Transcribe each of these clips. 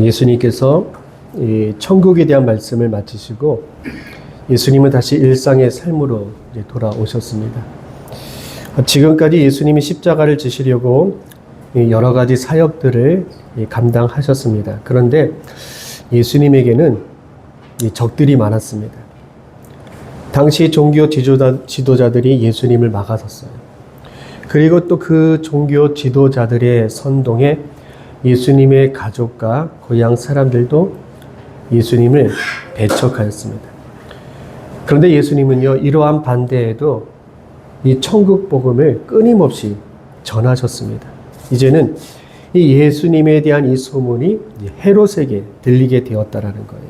예수님께서 이 천국에 대한 말씀을 마치시고 예수님은 다시 일상의 삶으로 이제 돌아오셨습니다. 지금까지 예수님이 십자가를 지시려고 여러 가지 사역들을 감당하셨습니다. 그런데 예수님에게는 적들이 많았습니다. 당시 종교 지도자들이 예수님을 막아섰어요. 그리고 또 그 종교 지도자들의 선동에 예수님의 가족과 고향 사람들도 예수님을 배척하였습니다. 그런데 예수님은요, 이러한 반대에도 이 천국 복음을 끊임없이 전하셨습니다. 이제는 이 예수님에 대한 이 소문이 헤롯에게 들리게 되었다라는 거예요.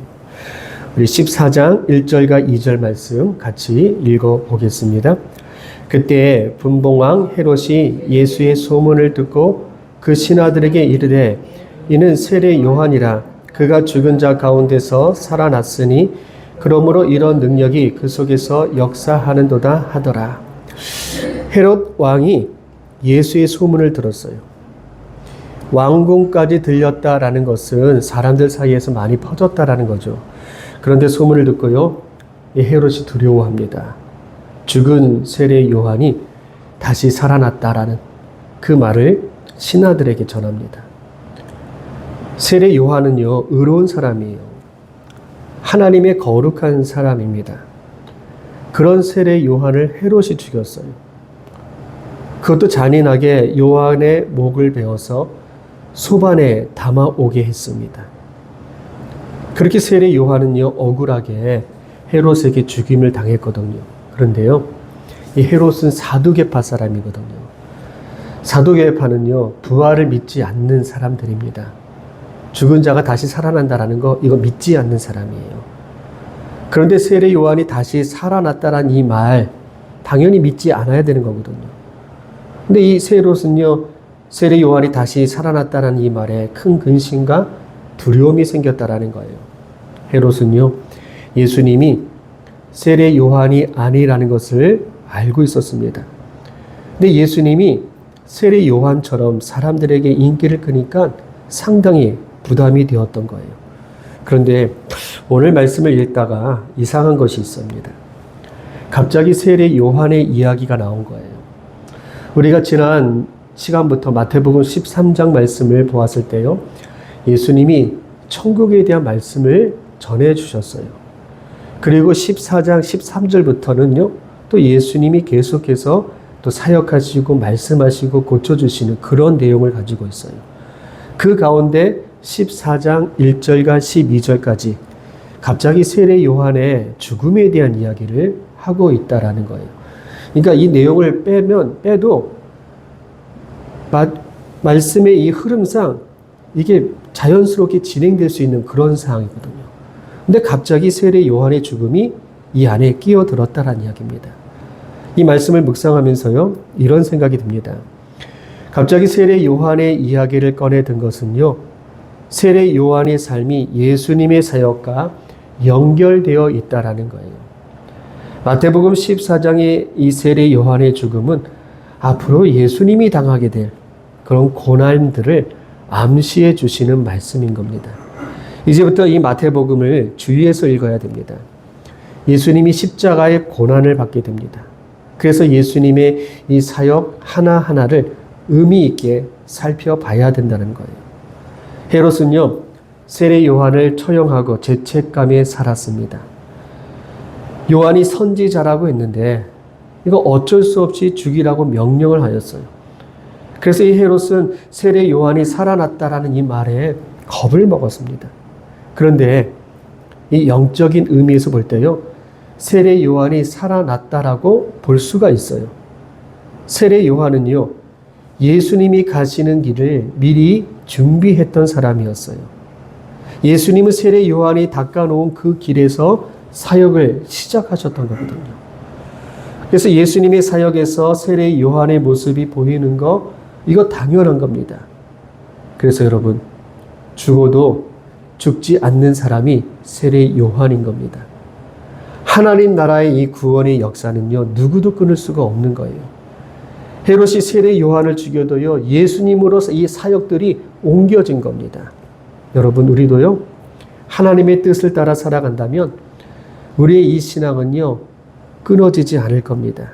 우리 14장 1절과 2절 말씀 같이 읽어보겠습니다. 그때 분봉왕 헤롯이 예수의 소문을 듣고 그 신하들에게 이르되 이는 세례 요한이라 그가 죽은 자 가운데서 살아났으니 그러므로 이런 능력이 그 속에서 역사하는도다 하더라. 헤롯 왕이 예수의 소문을 들었어요. 왕궁까지 들렸다라는 것은 사람들 사이에서 많이 퍼졌다라는 거죠. 그런데 소문을 듣고요, 이 헤롯이 두려워합니다. 죽은 세례 요한이 다시 살아났다라는 그 말을 신하들에게 전합니다. 세례 요한은요, 의로운 사람이에요. 하나님의 거룩한 사람입니다. 그런 세례 요한을 헤롯이 죽였어요. 그것도 잔인하게 요한의 목을 베어서 소반에 담아오게 했습니다. 그렇게 세례 요한은요, 억울하게 헤롯에게 죽임을 당했거든요. 그런데요, 이 헤롯은 사두개파 사람이거든요. 사두개파는요, 부활을 믿지 않는 사람들입니다. 죽은 자가 다시 살아난다라는 거, 이거 믿지 않는 사람이에요. 그런데 세례 요한이 다시 살아났다라는 이 말, 당연히 믿지 않아야 되는 거거든요. 근데 이 헤롯은요, 세례 요한이 다시 살아났다는 이 말에 큰 근심과 두려움이 생겼다라는 거예요. 헤롯은요, 예수님이 세례 요한이 아니라는 것을 알고 있었습니다. 근데 예수님이 세례 요한처럼 사람들에게 인기를 끄니까 상당히 부담이 되었던 거예요. 그런데 오늘 말씀을 읽다가 이상한 것이 있습니다. 갑자기 세례 요한의 이야기가 나온 거예요. 우리가 지난 시간부터 마태복음 13장 말씀을 보았을 때요, 예수님이 천국에 대한 말씀을 전해 주셨어요. 그리고 14장 13절부터는요, 또 예수님이 계속해서 또 사역하시고 말씀하시고 고쳐주시는 그런 내용을 가지고 있어요. 그 가운데 14장 1절과 12절까지 갑자기 세례 요한의 죽음에 대한 이야기를 하고 있다라는 거예요. 그러니까 이 내용을 빼도 말씀의 이 흐름상 이게 자연스럽게 진행될 수 있는 그런 상황이거든요. 근데 갑자기 세례 요한의 죽음이 이 안에 끼어들었다라는 이야기입니다. 이 말씀을 묵상하면서요, 이런 생각이 듭니다. 갑자기 세례 요한의 이야기를 꺼내 든 것은요, 세례 요한의 삶이 예수님의 사역과 연결되어 있다라는 거예요. 마태복음 14장의 이 세례 요한의 죽음은 앞으로 예수님이 당하게 될 그런 고난들을 암시해 주시는 말씀인 겁니다. 이제부터 이 마태복음을 주의해서 읽어야 됩니다. 예수님이 십자가의 고난을 받게 됩니다. 그래서 예수님의 이 사역 하나하나를 의미 있게 살펴봐야 된다는 거예요. 헤롯은요, 세례 요한을 처형하고 죄책감에 살았습니다. 요한이 선지자라고 했는데 이거 어쩔 수 없이 죽이라고 명령을 하였어요. 그래서 이 헤롯은 세례 요한이 살아났다라는 이 말에 겁을 먹었습니다. 그런데 이 영적인 의미에서 볼 때요, 세례 요한이 살아났다라고 볼 수가 있어요. 세례 요한은요, 예수님이 가시는 길을 미리 준비했던 사람이었어요. 예수님은 세례 요한이 닦아놓은 그 길에서 사역을 시작하셨던 거거든요. 그래서 예수님의 사역에서 세례 요한의 모습이 보이는 거, 이거 당연한 겁니다. 그래서 여러분, 죽어도 죽지 않는 사람이 세례 요한인 겁니다. 하나님 나라의 이 구원의 역사는요, 누구도 끊을 수가 없는 거예요. 헤롯이 세례 요한을 죽여도요, 예수님으로서 이 사역들이 옮겨진 겁니다. 여러분, 우리도요, 하나님의 뜻을 따라 살아간다면 우리의 이 신앙은요, 끊어지지 않을 겁니다.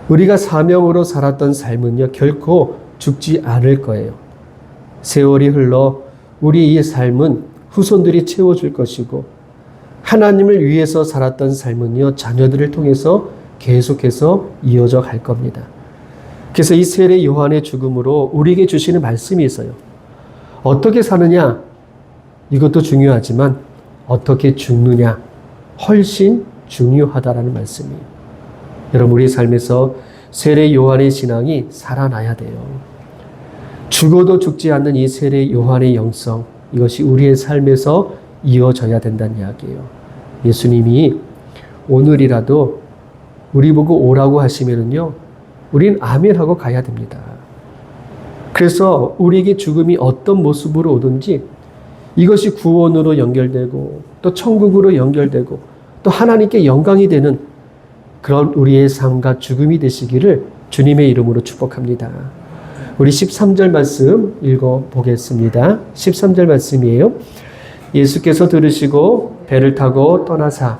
우리가 사명으로 살았던 삶은요, 결코 죽지 않을 거예요. 세월이 흘러 우리 이 삶은 후손들이 채워줄 것이고, 하나님을 위해서 살았던 삶은요, 자녀들을 통해서 계속해서 이어져 갈 겁니다. 그래서 이 세례 요한의 죽음으로 우리에게 주시는 말씀이 있어요. 어떻게 사느냐? 이것도 중요하지만 어떻게 죽느냐? 훨씬 중요하다라는 말씀이에요. 여러분, 우리 삶에서 세례 요한의 신앙이 살아나야 돼요. 죽어도 죽지 않는 이 세례 요한의 영성, 이것이 우리의 삶에서 이어져야 된다는 이야기예요. 예수님이 오늘이라도 우리 보고 오라고 하시면은요, 우린 아멘하고 가야 됩니다. 그래서 우리에게 죽음이 어떤 모습으로 오든지 이것이 구원으로 연결되고 또 천국으로 연결되고 또 하나님께 영광이 되는 그런 우리의 삶과 죽음이 되시기를 주님의 이름으로 축복합니다. 우리 13절 말씀 읽어보겠습니다. 13절 말씀이에요. 예수께서 들으시고 배를 타고 떠나사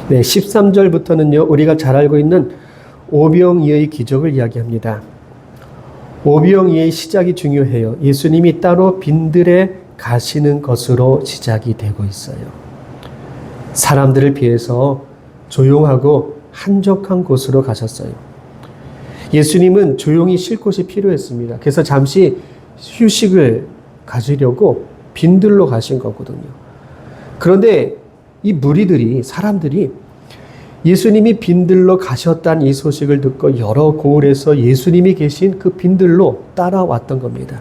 네, 13절부터는요, 우리가 잘 알고 있는 오병이어의 기적을 이야기합니다. 오병이어의 시작이 중요해요. 예수님이 따로 빈들에 가시는 것으로 시작이 되고 있어요. 사람들을 피해서 조용하고 한적한 곳으로 가셨어요. 예수님은 조용히 쉴 곳이 필요했습니다. 그래서 잠시 휴식을 가지려고 빈들로 가신 거거든요. 그런데 이 무리들이, 사람들이 예수님이 빈들로 가셨다는 이 소식을 듣고 여러 고을에서 예수님이 계신 그 빈들로 따라왔던 겁니다.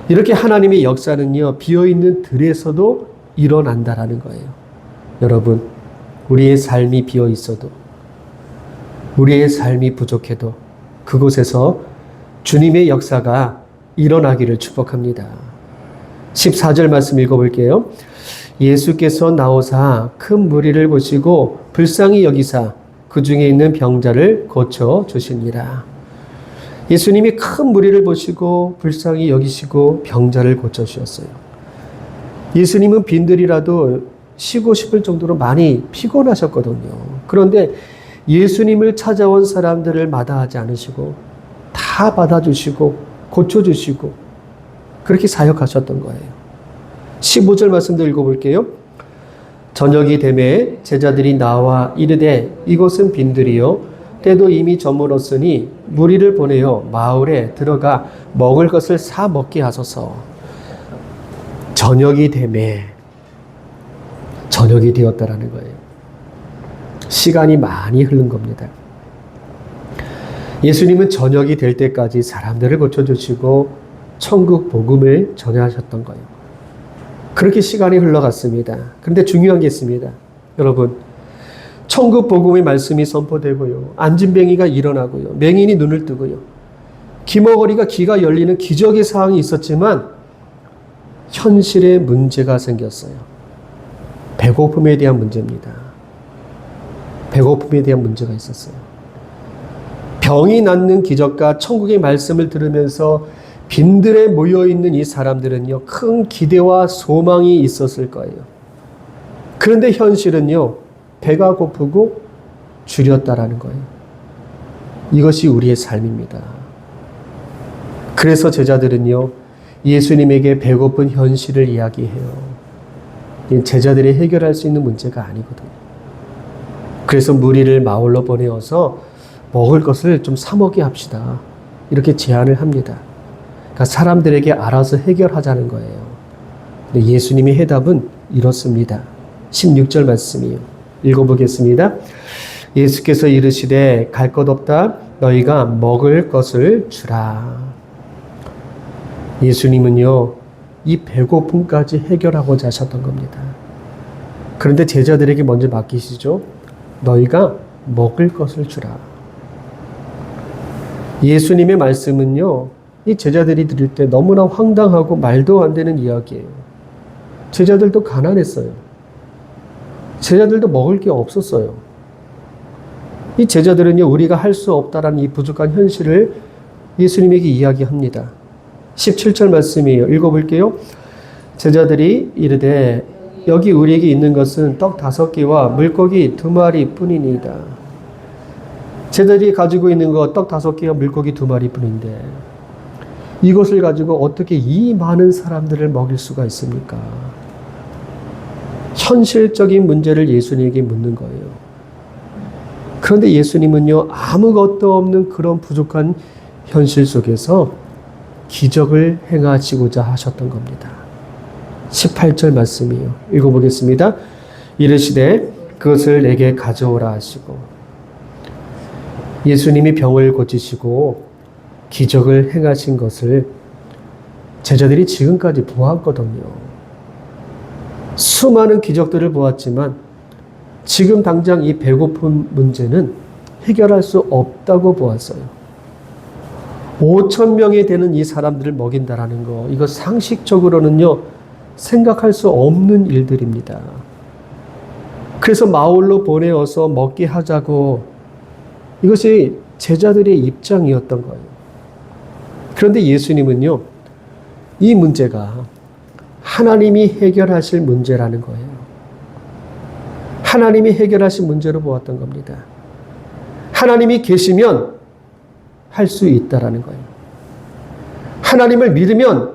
이렇게 하나님의 역사는요, 비어있는 들에서도 일어난다라는 거예요. 여러분, 우리의 삶이 비어 있어도, 우리의 삶이 부족해도 그곳에서 주님의 역사가 일어나기를 축복합니다. 14절 말씀 읽어볼게요. 예수께서 나오사 큰 무리를 보시고 불쌍히 여기사 그 중에 있는 병자를 고쳐 주시니라. 예수님이 큰 무리를 보시고 불쌍히 여기시고 병자를 고쳐 주셨어요. 예수님은 빈들이라도 쉬고 싶을 정도로 많이 피곤하셨거든요. 그런데 예수님을 찾아온 사람들을 마다하지 않으시고 다 받아주시고 고쳐주시고 그렇게 사역하셨던 거예요. 15절 말씀도 읽어볼게요. 저녁이 되매 제자들이 나와 이르되 이곳은 빈들이요 때도 이미 저물었으니 무리를 보내어 마을에 들어가 먹을 것을 사 먹게 하소서. 저녁이 되매, 저녁이 되었다라는 거예요. 시간이 많이 흐른 겁니다. 예수님은 저녁이 될 때까지 사람들을 고쳐주시고 천국 복음을 전하셨던 거예요. 그렇게 시간이 흘러갔습니다. 그런데 중요한 게 있습니다. 여러분, 천국 복음의 말씀이 선포되고요, 안진뱅이가 일어나고요, 맹인이 눈을 뜨고요, 기머거리가 귀가 열리는 기적의 사항이 있었지만 현실에 문제가 생겼어요. 배고픔에 대한 문제입니다. 배고픔에 대한 문제가 있었어요. 병이 낫는 기적과 천국의 말씀을 들으면서 빈들에 모여있는 이 사람들은요, 큰 기대와 소망이 있었을 거예요. 그런데 현실은요, 배가 고프고 줄였다라는 거예요. 이것이 우리의 삶입니다. 그래서 제자들은요, 예수님에게 배고픈 현실을 이야기해요. 제자들이 해결할 수 있는 문제가 아니거든요. 그래서 무리를 마을로 보내어서 먹을 것을 좀 사 먹게 합시다. 이렇게 제안을 합니다. 그러니까 사람들에게 알아서 해결하자는 거예요. 근데 예수님의 해답은 이렇습니다. 16절 말씀이에요. 읽어보겠습니다. 예수께서 이르시되 갈 것 없다. 너희가 먹을 것을 주라. 예수님은요, 이 배고픔까지 해결하고자 하셨던 겁니다. 그런데 제자들에게 먼저 맡기시죠. 너희가 먹을 것을 주라. 예수님의 말씀은요, 이 제자들이 들을 때 너무나 황당하고 말도 안 되는 이야기예요. 제자들도 가난했어요. 제자들도 먹을 게 없었어요. 이 제자들은요, 우리가 할 수 없다라는 이 부족한 현실을 예수님에게 이야기합니다. 17절 말씀이에요. 읽어볼게요. 제자들이 이르되 여기 우리에게 있는 것은 떡 5개와 물고기 2마리 뿐이니이다. 제자들이 가지고 있는 것 떡 5개와 물고기 2마리 뿐인데 이것을 가지고 어떻게 이 많은 사람들을 먹일 수가 있습니까? 현실적인 문제를 예수님에게 묻는 거예요. 그런데 예수님은요, 아무것도 없는 그런 부족한 현실 속에서 기적을 행하시고자 하셨던 겁니다. 18절 말씀이요. 읽어보겠습니다. 이르시되 그것을 내게 가져오라 하시고 예수님이 병을 고치시고 기적을 행하신 것을 제자들이 지금까지 보았거든요. 수많은 기적들을 보았지만 지금 당장 이 배고픈 문제는 해결할 수 없다고 보았어요. 5,000명이 되는 이 사람들을 먹인다라는 거, 이거 상식적으로는요, 생각할 수 없는 일들입니다. 그래서 마을로 보내어서 먹게 하자고, 이것이 제자들의 입장이었던 거예요. 그런데 예수님은요, 이 문제가 하나님이 해결하실 문제라는 거예요. 하나님이 해결하신 문제로 보았던 겁니다. 하나님이 계시면 할 수 있다라는 거예요. 하나님을 믿으면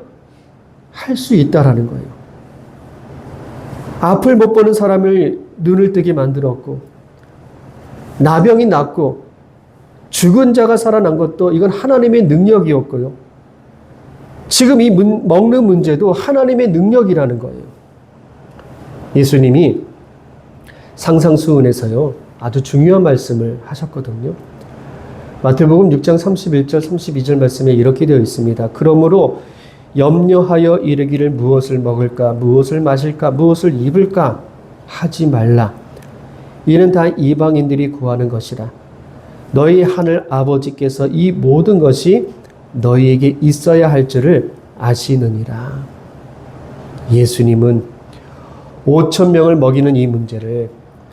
할 수 있다라는 거예요. 앞을 못 보는 사람을 눈을 뜨게 만들었고, 나병이 낫고, 죽은 자가 살아난 것도 이건 하나님의 능력이었고요. 지금 이 먹는 문제도 하나님의 능력이라는 거예요. 예수님이 상상수훈에서요, 아주 중요한 말씀을 하셨거든요. 마태복음 6장 31절 32절 말씀에 이렇게 되어 있습니다. 그러므로 염려하여 이르기를 무엇을 먹을까, 무엇을 마실까, 무엇을 입을까 하지 말라. 이는 다 이방인들이 구하는 것이라. 너희 하늘 아버지께서 이 모든 것이 너희에게 있어야 할 줄을 아시느니라. 예수님은 5,000명을 먹이는 이 문제를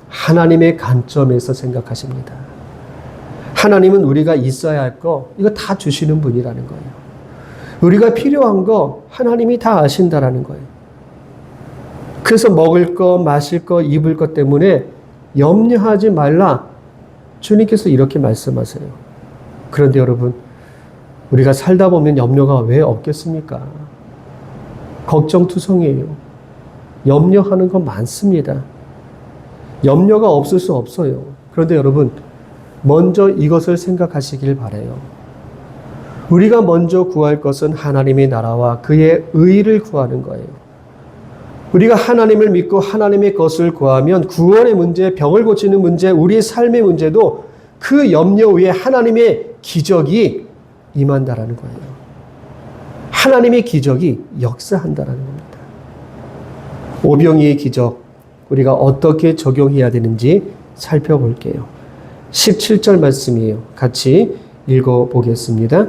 하나님의 관점에서 생각하십니다. 하나님은 우리가 있어야 할 거, 이거 다 주시는 분이라는 거예요. 우리가 필요한 거 하나님이 다 아신다라는 거예요. 그래서 먹을 거, 마실 거, 입을 것 때문에 염려하지 말라. 주님께서 이렇게 말씀하세요. 그런데 여러분, 우리가 살다 보면 염려가 왜 없겠습니까? 걱정투성이에요. 염려하는 거 많습니다. 염려가 없을 수 없어요. 그런데 여러분, 먼저 이것을 생각하시길 바라요. 우리가 먼저 구할 것은 하나님의 나라와 그의 의를 구하는 거예요. 우리가 하나님을 믿고 하나님의 것을 구하면 구원의 문제, 병을 고치는 문제, 우리의 삶의 문제도 그 염려 위에 하나님의 기적이 임한다라는 거예요. 하나님의 기적이 역사한다라는 겁니다. 오병이의 기적, 우리가 어떻게 적용해야 되는지 살펴볼게요. 17절 말씀이에요. 같이 읽어보겠습니다.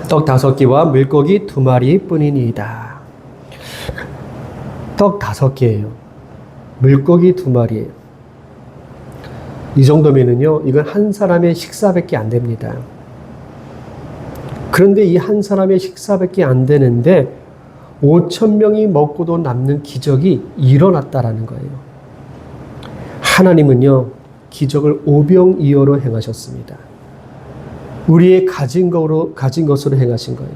떡 5개와 물고기 2마리 뿐이니이다. 떡 5개예요. 물고기 2마리예요. 이 정도면은요, 이건 한 사람의 식사밖에 안 됩니다. 그런데 이 한 사람의 식사밖에 안 되는데 5,000명이 먹고도 남는 기적이 일어났다라는 거예요. 하나님은요, 기적을 오병이어로 행하셨습니다. 우리의 가진 것으로 행하신 거예요.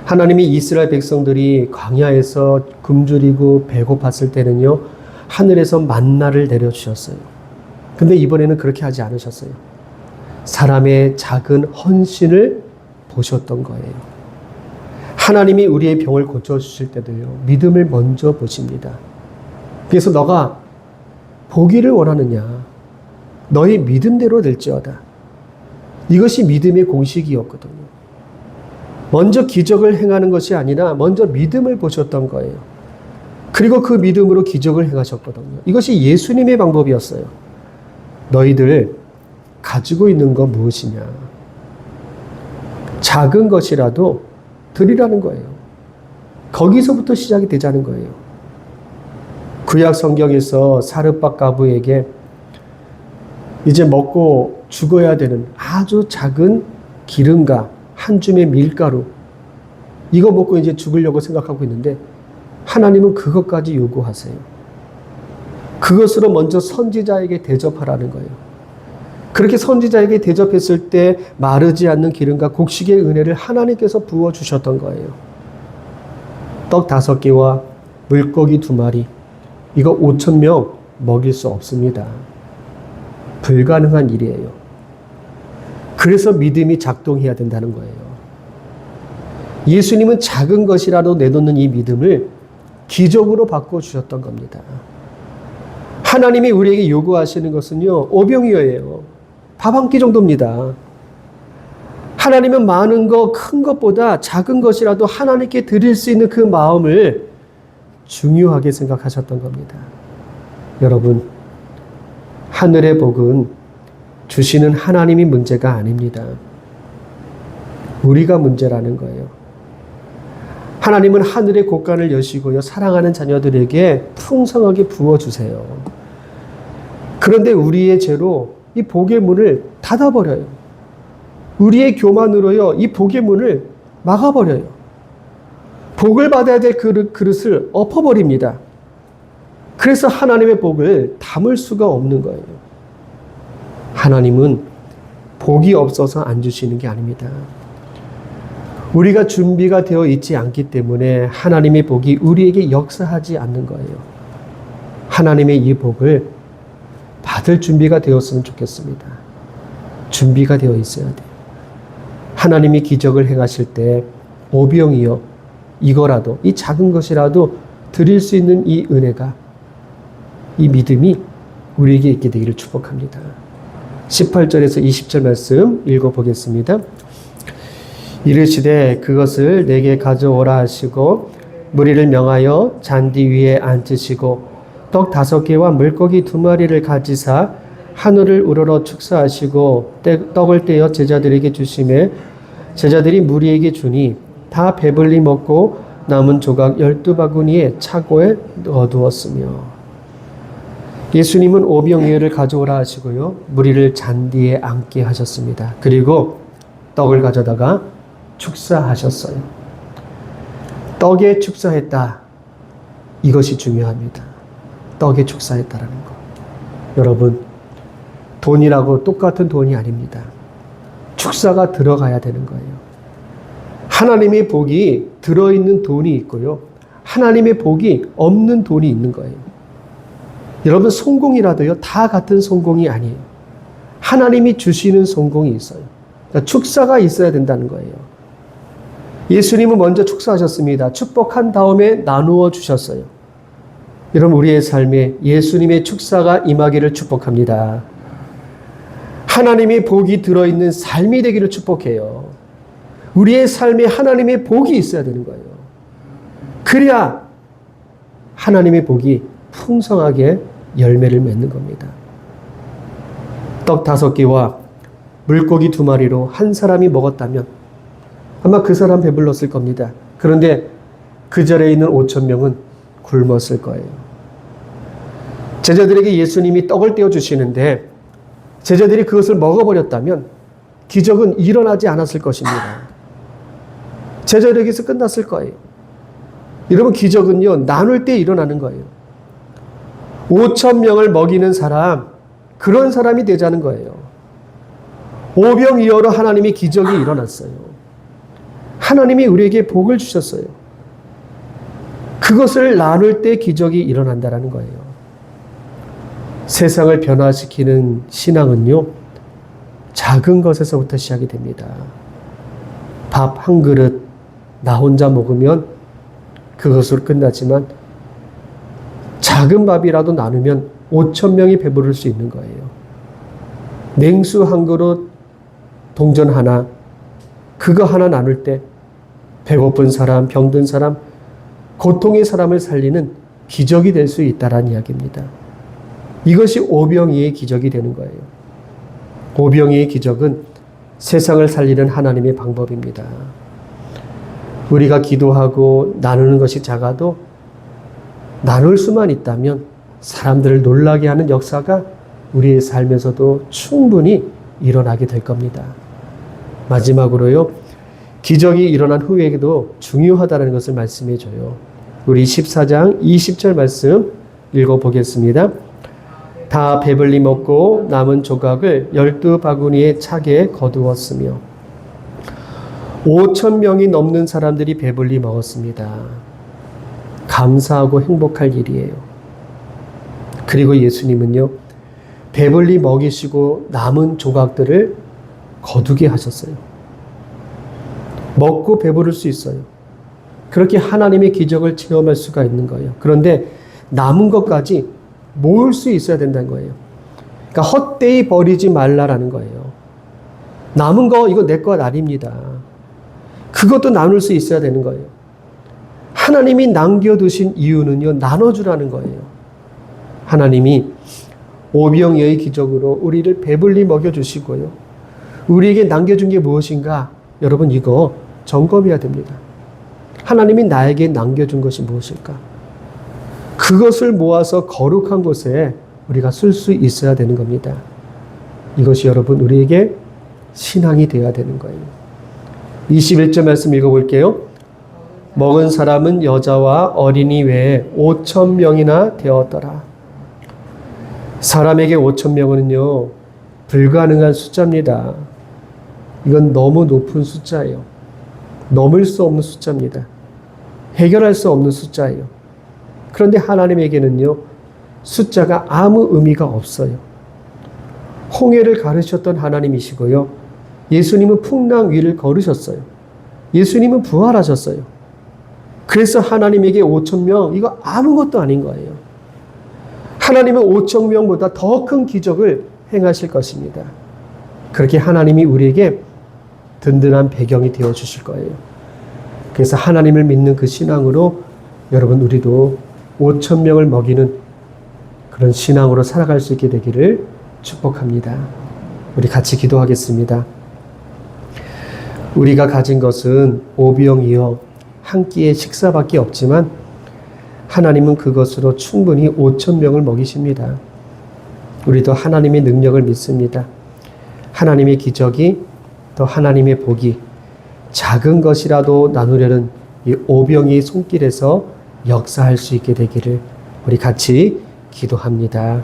하나님이 이스라엘 백성들이 광야에서 굶주리고 배고팠을 때는요, 하늘에서 만나를 내려주셨어요. 근데 이번에는 그렇게 하지 않으셨어요. 사람의 작은 헌신을 보셨던 거예요. 하나님이 우리의 병을 고쳐주실 때도요, 믿음을 먼저 보십니다. 그래서 너가 보기를 원하느냐? 너의 믿음대로 될지어다. 이것이 믿음의 공식이었거든요. 먼저 기적을 행하는 것이 아니라 먼저 믿음을 보셨던 거예요. 그리고 그 믿음으로 기적을 행하셨거든요. 이것이 예수님의 방법이었어요. 너희들 가지고 있는 건 무엇이냐? 작은 것이라도 드리라는 거예요. 거기서부터 시작이 되자는 거예요. 구약 성경에서 사르밧 과부에게 이제 먹고 죽어야 되는 아주 작은 기름과 한 줌의 밀가루, 이거 먹고 이제 죽으려고 생각하고 있는데 하나님은 그것까지 요구하세요. 그것으로 먼저 선지자에게 대접하라는 거예요. 그렇게 선지자에게 대접했을 때 마르지 않는 기름과 곡식의 은혜를 하나님께서 부어주셨던 거예요. 떡 5개와 물고기 2마리, 이거 5,000명 먹일 수 없습니다. 불가능한 일이에요. 그래서 믿음이 작동해야 된다는 거예요. 예수님은 작은 것이라도 내놓는 이 믿음을 기적으로 바꿔주셨던 겁니다. 하나님이 우리에게 요구하시는 것은요, 오병이어예요. 밥 한 끼 정도입니다. 하나님은 많은 것, 큰 것보다 작은 것이라도 하나님께 드릴 수 있는 그 마음을 중요하게 생각하셨던 겁니다. 여러분, 하늘의 복은 주시는 하나님이 문제가 아닙니다. 우리가 문제라는 거예요. 하나님은 하늘의 곳간을 여시고요, 사랑하는 자녀들에게 풍성하게 부어주세요. 그런데 우리의 죄로 이 복의 문을 닫아버려요. 우리의 교만으로요, 이 복의 문을 막아버려요. 복을 받아야 될 그릇을 엎어버립니다. 그래서 하나님의 복을 담을 수가 없는 거예요. 하나님은 복이 없어서 안 주시는 게 아닙니다. 우리가 준비가 되어 있지 않기 때문에 하나님의 복이 우리에게 역사하지 않는 거예요. 하나님의 이 복을 받을 준비가 되었으면 좋겠습니다. 준비가 되어 있어야 돼요. 하나님이 기적을 행하실 때 오병이어 이거라도, 이 작은 것이라도 드릴 수 있는 이 은혜가, 이 믿음이 우리에게 있게 되기를 축복합니다. 18절에서 20절 말씀 읽어보겠습니다. 이르시되 그것을 내게 가져오라 하시고 무리를 명하여 잔디 위에 앉으시고 떡 5개와 물고기 2마리를 가지사 하늘을 우러러 축사하시고 떡을 떼어 제자들에게 주시매 제자들이 무리에게 주니 다 배불리 먹고 남은 조각 12바구니에 차고에 넣어두었으며. 예수님은 오병이어를 가져오라 하시고요, 무리를 잔디에 앉게 하셨습니다. 그리고 떡을 가져다가 축사하셨어요. 떡에 축사했다, 이것이 중요합니다. 떡에 축사했다라는 거. 여러분, 돈이라고 똑같은 돈이 아닙니다. 축사가 들어가야 되는 거예요. 하나님의 복이 들어있는 돈이 있고요, 하나님의 복이 없는 돈이 있는 거예요. 여러분, 성공이라도요, 다 같은 성공이 아니에요. 하나님이 주시는 성공이 있어요. 그러니까 축사가 있어야 된다는 거예요. 예수님은 먼저 축사하셨습니다. 축복한 다음에 나누어 주셨어요. 여러분, 우리의 삶에 예수님의 축사가 임하기를 축복합니다. 하나님의 복이 들어있는 삶이 되기를 축복해요. 우리의 삶에 하나님의 복이 있어야 되는 거예요. 그래야 하나님의 복이 풍성하게 열매를 맺는 겁니다. 떡 5개와 물고기 2마리로 한 사람이 먹었다면 아마 그 사람 배불렀을 겁니다. 그런데 그 자리에 있는 5,000명은 굶었을 거예요. 제자들에게 예수님이 떡을 떼어주시는데 제자들이 그것을 먹어버렸다면 기적은 일어나지 않았을 것입니다. 제자들에게서 끝났을 거예요. 여러분, 기적은요, 나눌 때 일어나는 거예요. 5,000명을 먹이는 사람, 그런 사람이 되자는 거예요. 오병이어로 하나님의 기적이 일어났어요. 하나님이 우리에게 복을 주셨어요. 그것을 나눌 때 기적이 일어난다는 거예요. 세상을 변화시키는 신앙은요, 작은 것에서부터 시작이 됩니다. 밥 한 그릇 나 혼자 먹으면 그것으로 끝나지만 작은 밥이라도 나누면 5,000명이 배부를 수 있는 거예요. 냉수 한 그릇, 동전 하나, 그거 하나 나눌 때 배고픈 사람, 병든 사람, 고통의 사람을 살리는 기적이 될 수 있다는 이야기입니다. 이것이 오병이의 기적이 되는 거예요. 오병이의 기적은 세상을 살리는 하나님의 방법입니다. 우리가 기도하고 나누는 것이 작아도 나눌 수만 있다면 사람들을 놀라게 하는 역사가 우리의 삶에서도 충분히 일어나게 될 겁니다. 마지막으로요, 기적이 일어난 후에도 중요하다는 것을 말씀해 줘요. 우리 14장 20절 말씀 읽어보겠습니다. 다 배불리 먹고 남은 조각을 12바구니에 차게 거두었으며 5,000명이 넘는 사람들이 배불리 먹었습니다. 감사하고 행복할 일이에요. 그리고 예수님은요, 배불리 먹이시고 남은 조각들을 거두게 하셨어요. 먹고 배부를 수 있어요. 그렇게 하나님의 기적을 체험할 수가 있는 거예요. 그런데 남은 것까지 모을 수 있어야 된다는 거예요. 그러니까 헛되이 버리지 말라라는 거예요. 남은 거 이거 내 것 아닙니다. 그것도 나눌 수 있어야 되는 거예요. 하나님이 남겨두신 이유는요, 나눠주라는 거예요. 하나님이 오병이어의 기적으로 우리를 배불리 먹여주시고요. 우리에게 남겨준 게 무엇인가? 여러분, 이거 점검해야 됩니다. 하나님이 나에게 남겨준 것이 무엇일까? 그것을 모아서 거룩한 곳에 우리가 쓸 수 있어야 되는 겁니다. 이것이 여러분, 우리에게 신앙이 되어야 되는 거예요. 21절 말씀 읽어볼게요. 먹은 사람은 여자와 어린이 외에 5,000명이나 되었더라. 사람에게 5,000명은요, 불가능한 숫자입니다. 이건 너무 높은 숫자예요. 넘을 수 없는 숫자입니다. 해결할 수 없는 숫자예요. 그런데 하나님에게는요, 숫자가 아무 의미가 없어요. 홍해를 가르셨던 하나님이시고요. 예수님은 풍랑 위를 걸으셨어요. 예수님은 부활하셨어요. 그래서 하나님에게 5,000명, 이거 아무것도 아닌 거예요. 하나님은 5,000명보다 더 큰 기적을 행하실 것입니다. 그렇게 하나님이 우리에게 든든한 배경이 되어 주실 거예요. 그래서 하나님을 믿는 그 신앙으로 여러분, 우리도 5,000명을 먹이는 그런 신앙으로 살아갈 수 있게 되기를 축복합니다. 우리 같이 기도하겠습니다. 우리가 가진 것은 오병이어 한 끼의 식사밖에 없지만 하나님은 그것으로 충분히 5,000명을 먹이십니다. 우리도 하나님의 능력을 믿습니다. 하나님의 기적이, 또 하나님의 복이 작은 것이라도 나누려는 이 오병이의 손길에서 역사할 수 있게 되기를 우리 같이 기도합니다.